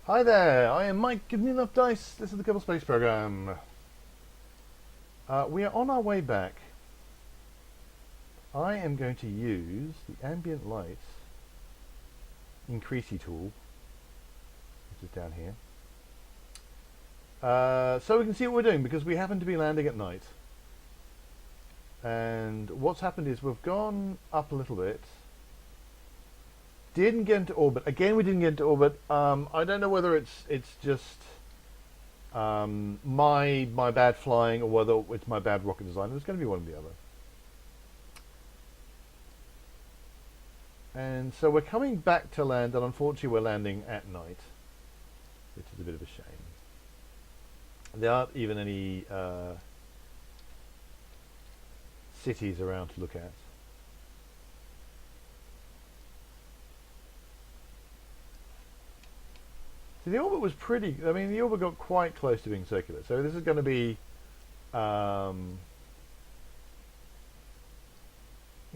Hi there, I am Mike. Give me enough dice. This is the Kerbal Space Program. We are on our way back. I am going to use the ambient light increasey tool, which is down here, so we can see what we're doing because we happen to be landing at night. And what's happened is we've gone up a little bit. Didn't get into orbit. Again, we didn't get into orbit. I don't know whether it's just my bad flying or whether it's my bad rocket design. It's going to be one or the other. And so we're coming back to land, and unfortunately we're landing at night, which is a bit of a shame. There aren't even any cities around to look at. So the orbit was pretty. I mean, the orbit got quite close to being circular. So this is going to be, you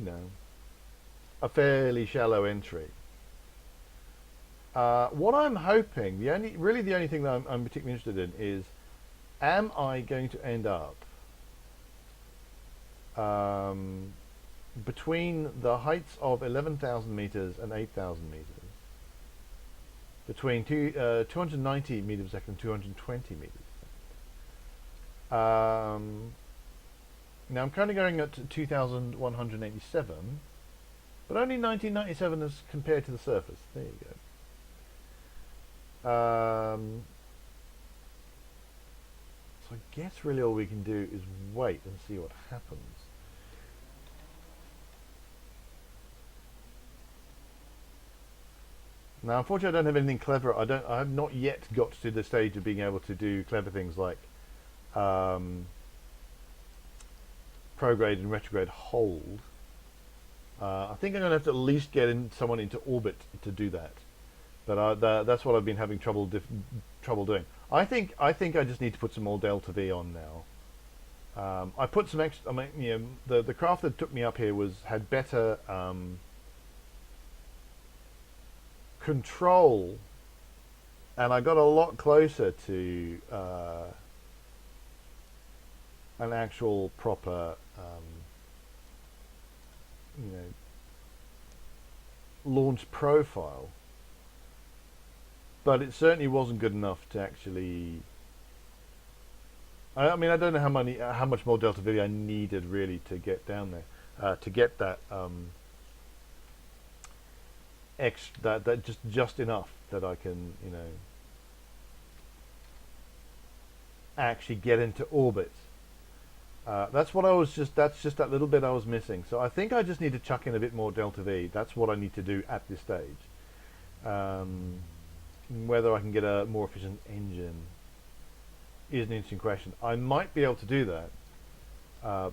know, a fairly shallow entry. What I'm hoping, really the only thing that I'm particularly interested in is, am I going to end up between the heights of 11,000 meters and 8,000 meters, between 290 meters per second and 220 meters per second. Now I'm currently going at 2,187, but only 1997 as compared to the surface. There you go. So I guess really all we can do is wait and see what happens. Now, unfortunately, I don't have anything clever. I have not yet got to the stage of being able to do clever things like prograde and retrograde hold. I think I'm going to have to at least get someone into orbit to do that. But that's what I've been having trouble doing. I think I just need to put some more delta V on now. I put some extra. I mean, you know, the craft that took me up here had better control, and I got a lot closer to an actual proper, you know, launch profile. But it certainly wasn't good enough to actually. I mean, I don't know how much more delta V I needed really to get down there, to get that that just enough that I can, you know, actually get into orbit. That's what I was that's just that little bit I was missing. So I think I just need to chuck in a bit more delta V. That's what I need to do at this stage. Whether I can get a more efficient engine is an interesting question. I might be able to do that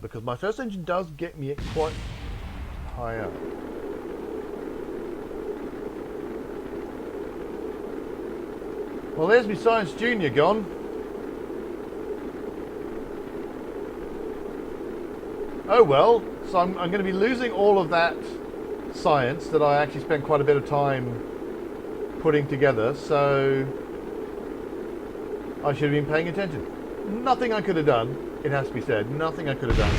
because my first engine does get me quite high up. Well, there's my Science Junior gone. Oh well, so I'm going to be losing all of that science that I actually spent quite a bit of time putting together, so I should have been paying attention. Nothing I could have done, it has to be said, nothing I could have done.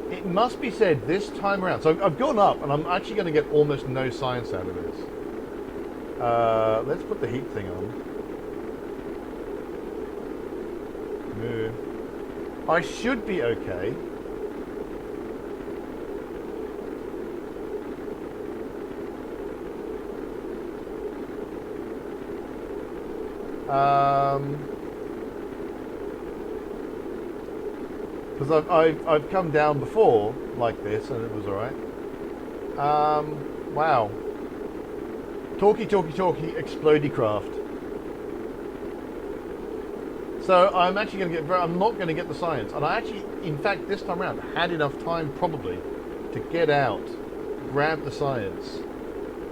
It must be said this time around, so I've gone up and I'm actually going to get almost no science out of this. Let's put the heat thing on. I should be okay. Because I've come down before like this and it was alright. Wow. Talky, explodey craft. So I'm actually going to get. I'm not going to get the science, and I actually, in fact, this time around had enough time probably to get out, grab the science,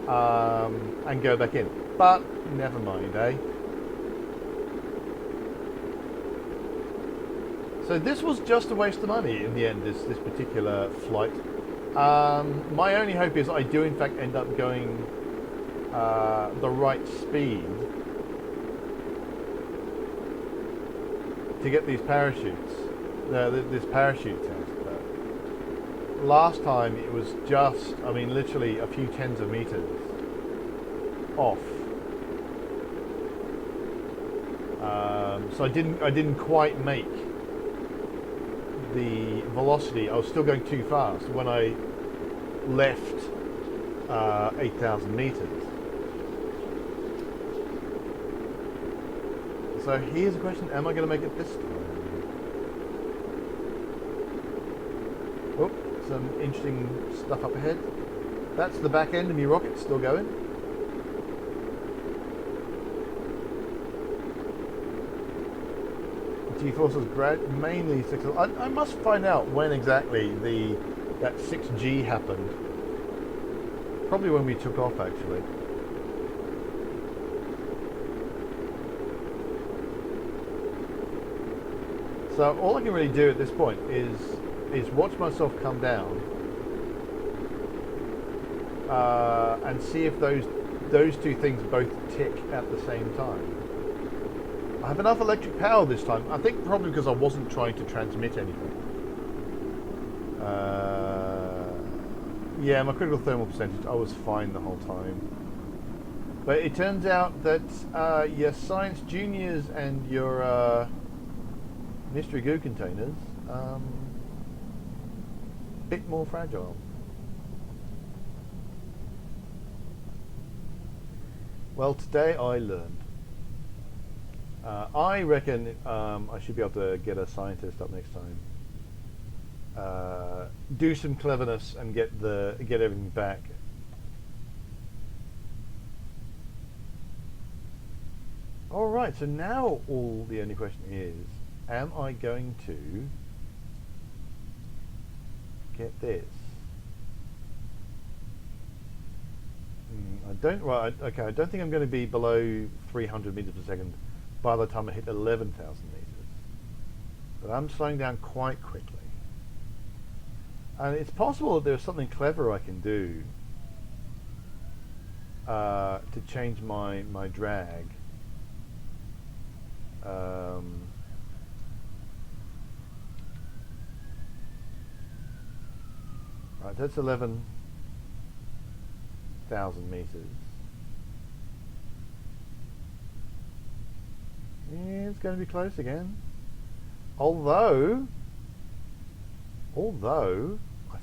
and go back in. But never mind, eh? So this was just a waste of money in the end. This particular flight. My only hope is I do in fact end up going the right speed to get these parachutes, this parachute test. Last time it was just, I mean, literally a few tens of meters off. So I didn't quite make the velocity. I was still going too fast when I left 8,000 meters. So here's the question: am I going to make it this time? Oh, some interesting stuff up ahead. That's the back end of my rocket still going. G-forces mainly 6. I must find out when exactly that 6G happened. Probably when we took off, actually. So all I can really do at this point is watch myself come down and see if those two things both tick at the same time. I have enough electric power this time. I think probably because I wasn't trying to transmit anything. Yeah, my critical thermal percentage, I was fine the whole time. But it turns out that your science juniors and your mystery goo containers bit more fragile. Well, today I learned. I reckon I should be able to get a scientist up next time. Do some cleverness and get everything back. All right. So now the only question is: am I going to get this? I don't. Right. Okay. I don't think I'm going to be below 300 meters per second by the time I hit 11,000 meters. But I'm slowing down quite quickly. And it's possible that there's something clever I can do to change my drag. Right, that's 11,000 meters. Yeah, it's going to be close again. Although I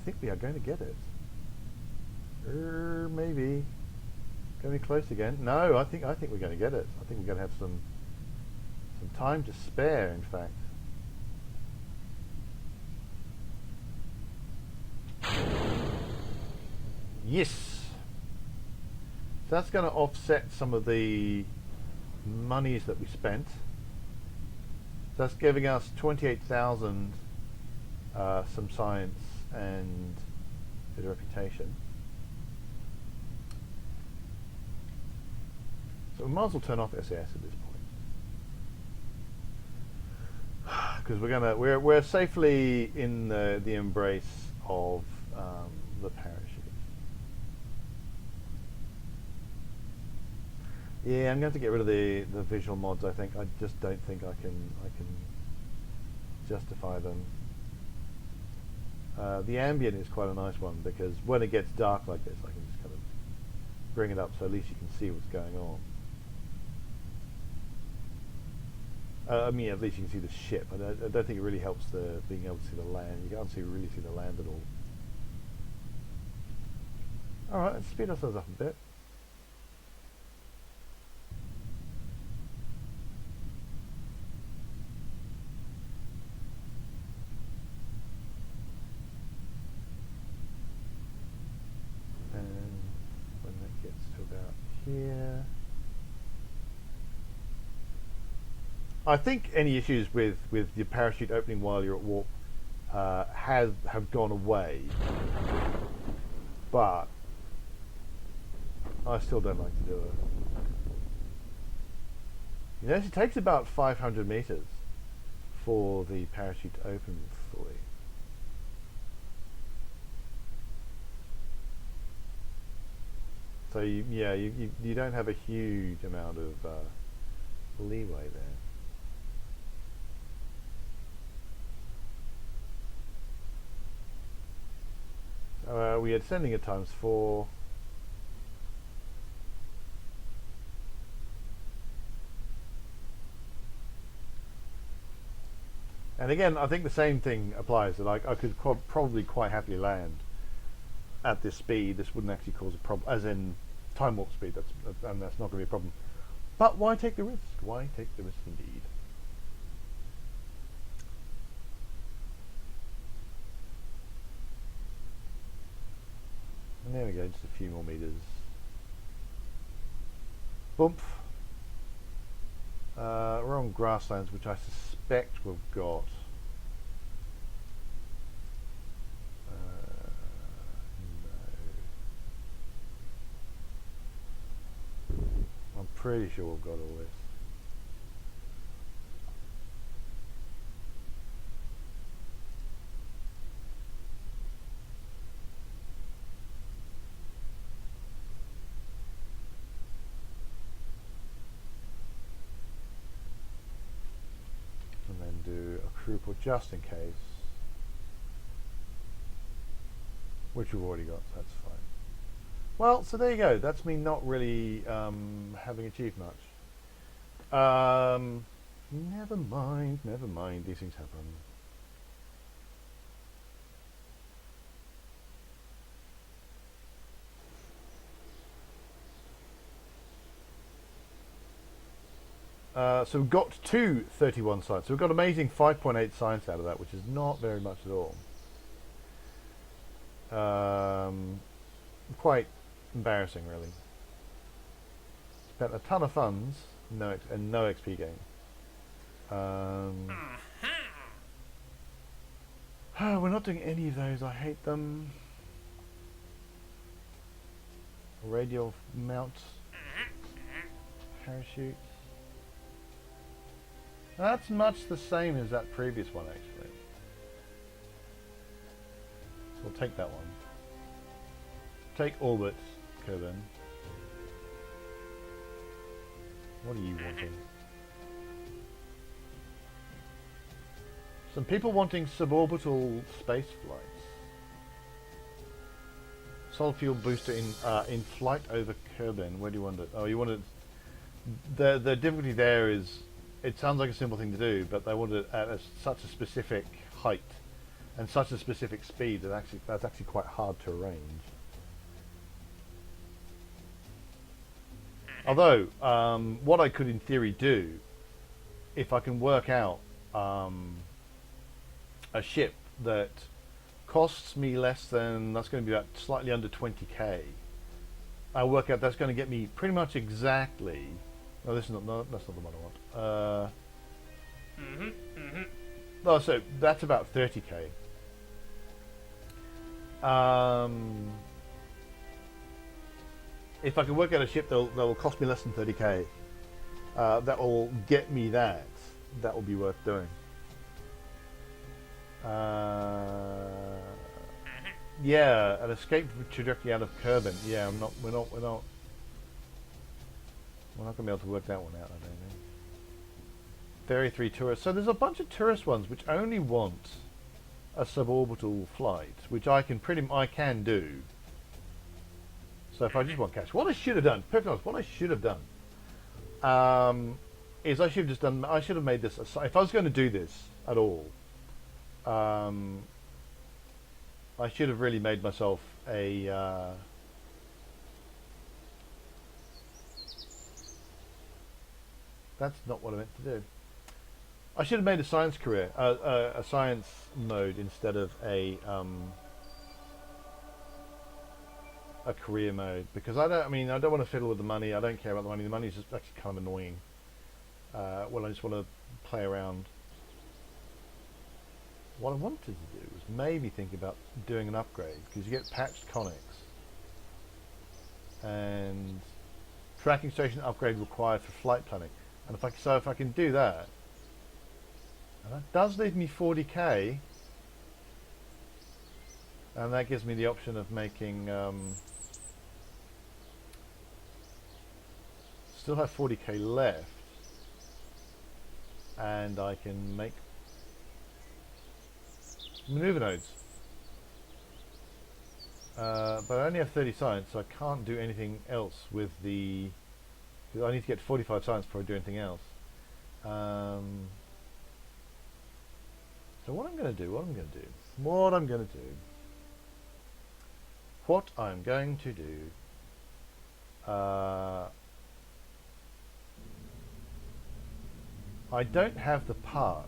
think we are going to get it. Maybe. Going to be close again. No, I think we're going to get it. I think we're going to have some time to spare, in fact. Yes. So that's going to offset some of the monies that we spent. So that's giving us 28,000, some science and a bit of reputation. So we might as well turn off SAS at this point, because we're safely in the embrace of the parachute. Yeah, I'm going to have to get rid of the visual mods. I think I just don't think I can justify them. The ambient is quite a nice one, because when it gets dark like this, I can just kind of bring it up so at least you can see what's going on. I mean, at least you can see the ship. I don't think it really helps being able to see the land. You can't really see the land at all. All right, let's speed ourselves up a bit. Here. I think any issues with your parachute opening while you're at warp have gone away, but I still don't like to do it. You notice it takes about 500 meters for the parachute to open fully. So you don't have a huge amount of leeway there. We had sending at ×4. And again, I think the same thing applies. That I could probably quite happily land at this speed. This wouldn't actually cause a problem, as in time warp speed. And that's not going to be a problem. But why take the risk? Why take the risk indeed? And there we go, just a few more meters. Boomp. We're on grasslands, which I suspect we've got. No. I'm pretty sure we've got all this. And then do a crew port just in case, which we've already got, so that's fine. Well, so there you go. That's me not really having achieved much. Never mind, never mind. These things happen. So we've got two 31 science. So we've got amazing 5.8 science out of that, which is not very much at all. Quite embarrassing, really. Spent a ton of funds, and no XP gain. We're not doing any of those. I hate them. Radial mount, parachutes. That's much the same as that previous one, actually. So we'll take that one. Take orbit, Kerbal. What are you wanting? Some people wanting suborbital space flights. Solid fuel booster in flight over Kerbal. Where do you want it? Oh, you want it. The difficulty there is, it sounds like a simple thing to do, but they want it at such a specific height and such a specific speed that that's actually quite hard to arrange. Although, what I could in theory do, if I can work out a ship that costs me less than, that's going to be about slightly under 20k, I'll work out that's going to get me pretty much exactly. No, this is not. No, that's not the one I want. Oh, so that's about 30k. If I can work out a ship that will cost me less than 30k, that will get me that. That will be worth doing. Yeah, an escape trajectory out of Kerbal. Yeah, we're not going to be able to work that one out, I don't think. Ferry 3 tourists. So there's a bunch of tourist ones which only want a suborbital flight, which I can do. So if I just want cash, what I should have done, perfect honest, what I should have done, is I should have made this, if I was going to do this at all, I should have really made myself a, that's not what I meant to do. I should have made a science career, a science mode instead of a career mode, because I don't want to fiddle with the money. I don't care about the money. The money is just actually kind of annoying. Well, I just want to play around. What I wanted to do was maybe think about doing an upgrade, because you get patched conics and tracking station upgrade required for flight planning. And if I can do that, and that does leave me 40k, and that gives me the option of making still have 40k left, and I can make maneuver nodes. But I only have 30 science, so I can't do anything else with the... Because I need to get 45 science before I do anything else. So what I'm going to do, I don't have the parts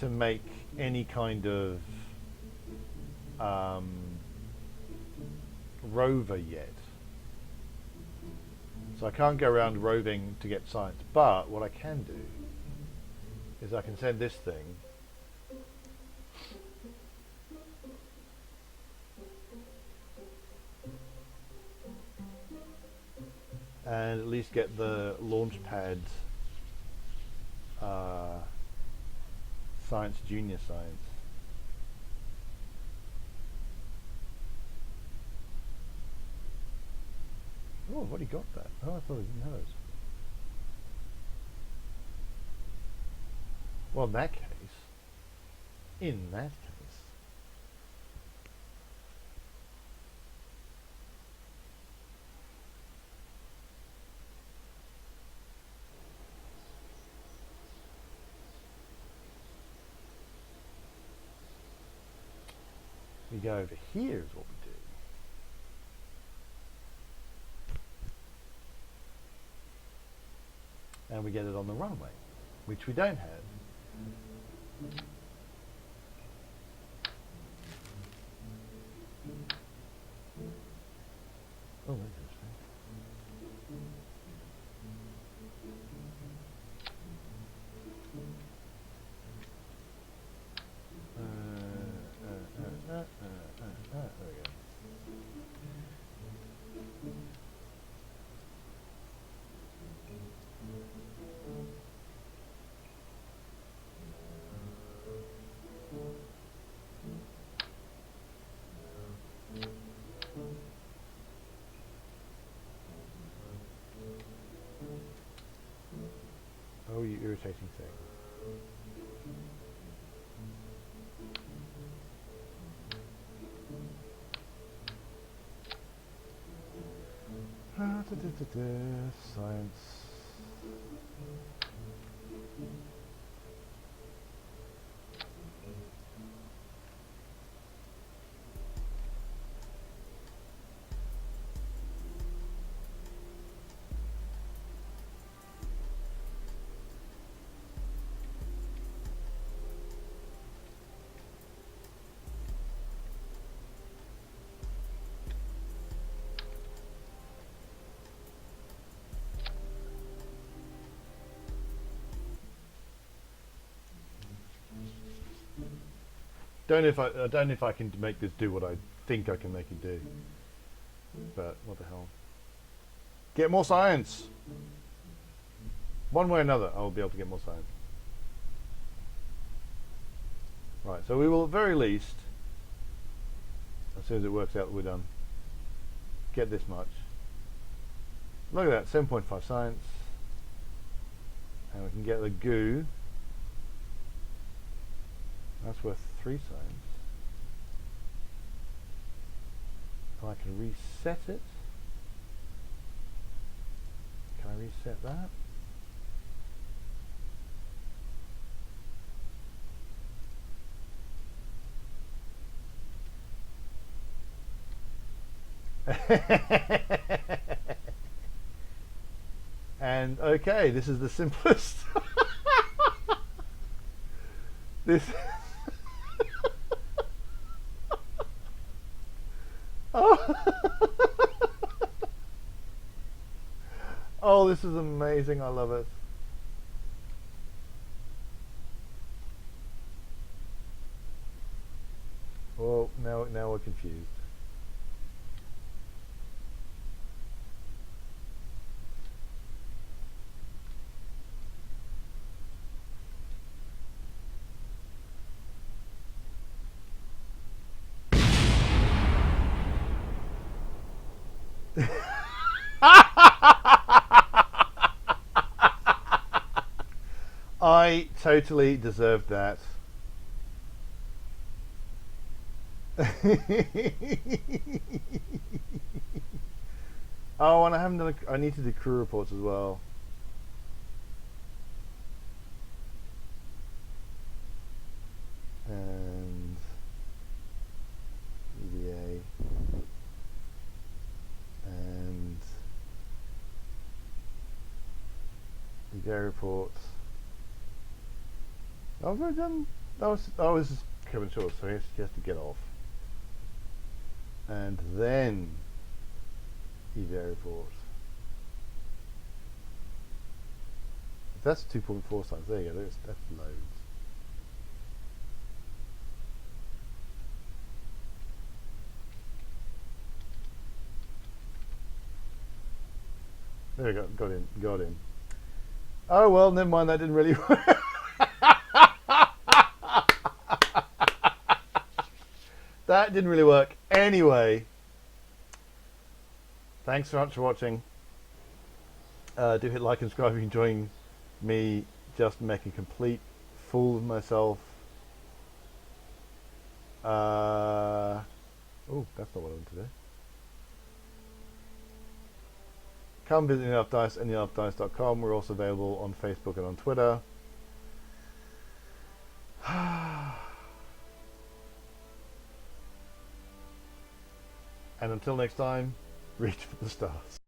to make any kind of rover yet. So I can't go around roving to get science. But what I can do is I can send this thing and at least get the launch pad science, junior science. Oh, I've already got that. Oh, I thought I didn't have it. Well, in that case, we go over here is what we do. And we get it on the runway, which we don't have. Oh, interesting. There we go. Oh, you irritating thing. Science. I don't know if I can make this do what I think I can make it do. But what the hell? Get more science. One way or another, I will be able to get more science. Right, so we will at very least, as soon as it works out that we're done, get this much. Look at that, 7.5 science. And we can get the goo. That's worth 3 science. And I can reset it. Can I reset that? And okay, this is the simplest. This. Oh. Oh, this is amazing. I love it. Oh, now we're confused. I totally deserved that. Oh, and I haven't done. I need to do crew reports as well. And EVA and EVA reports. I've already done. That was just Kevin Short, so he has to get off. And then EVA report. That's 2.4 signs. There you go. That's loads. There we go. Got in. Oh well, never mind. That didn't really work. That didn't really work. Anyway, thanks so much for watching. Do hit like and subscribe if you're enjoying me just making a complete fool of myself. Oh, that's not what I want to do. Come visit Enough Dice and enoughdice.com. We're also available on Facebook and on Twitter. And until next time, reach for the stars.